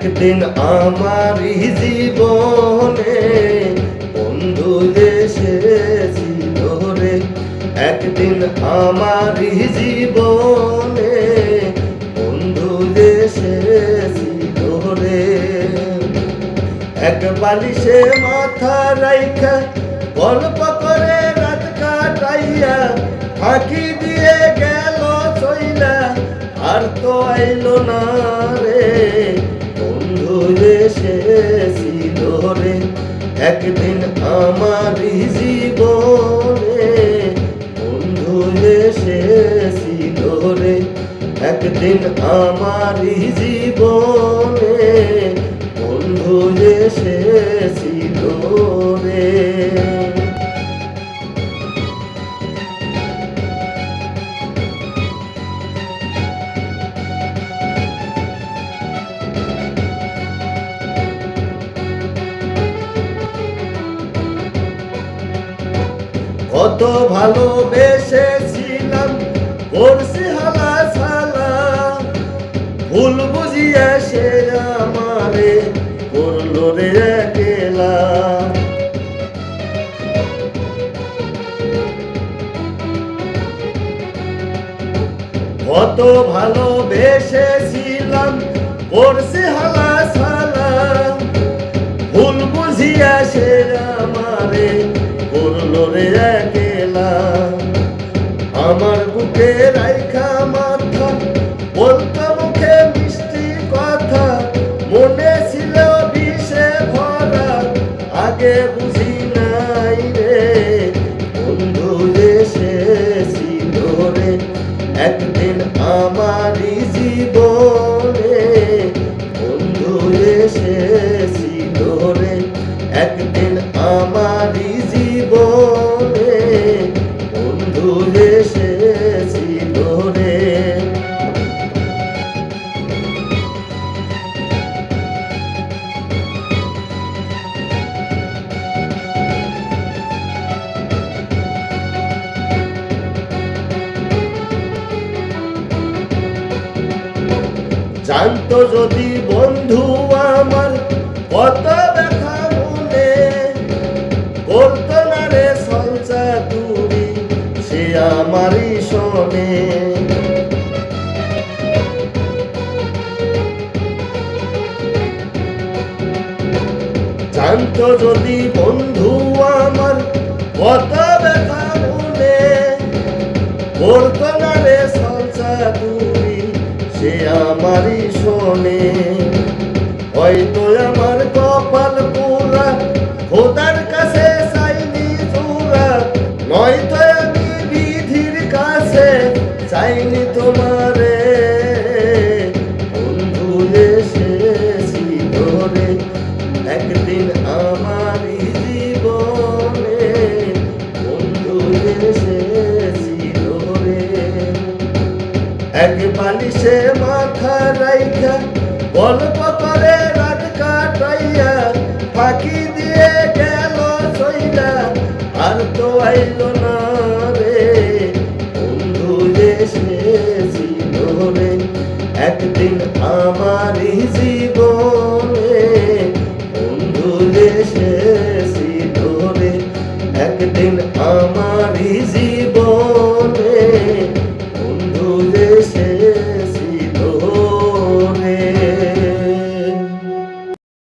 একদিন আমারই জীবনে বন্ধু এসেছিল রে, একদিন আমারই জীবনে বন্ধু এসেছিল রে। এক বালিশে মাথা রাইখা গল্প করে রাত কাটাইয়া ফাঁকি দিয়ে গেল চইলা, আর তো আইলো না রে। বন্ধু এসেছিল রে, একদিন আমারই জীবনে বন্ধু এসেছিল রে, একদিন আমারই জীবনে বন্ধু এসেছিল রে। কত ভালোবেসেছিলাম করছি হালা ছালা, ভুল বুঝিয়া সে আমারে করলো রে একলা। কত ভালোবেসেছিলাম করছি হালা ছালা, ভুল বুঝিয়া সে আমারে করলো রে একলা। আমার বুকে রাইখা মাথা বলতো মুখে মিষ্টি কথা, মনে ছিল বিষে ভরা আগে বুঝি নাই রে। বন্ধু এসেছিল রে, একদিন আমারই জীবনে বন্ধু এসেছিল রে, একদিন আমারই জীবনে বন্ধু এসেছিল রে। জানতো যদি বন্ধু আমার কত ব্যথা মনে, করতো না রে সলচা তুরি সে আমারই শোনে। জানতো যদি বন্ধু আমার কত ব্যথা মনে, করতো না রে সলচা তুরি সে আমারই শোনে। হয়তো আমার কপাল পুরা খোদার কাছে চাইনি চূড়া, নয়তো আমি বিধির কাছে চাইনি তোমারে। বন্ধু এসেছিল রে, একদিন আমারই জীবনে বন্ধু এসেছিল রে। এক বালিশে মাথা রাইখা গল্প করে রাত কাটাইয়া ফাঁকি দিয়ে গেল চইলা, আর তো আইলো না রে। বন্ধু এসেছিল রে, একদিন আমারই জীবনে বন্ধু এসেছিল রে, একদিন আমারই জীবনে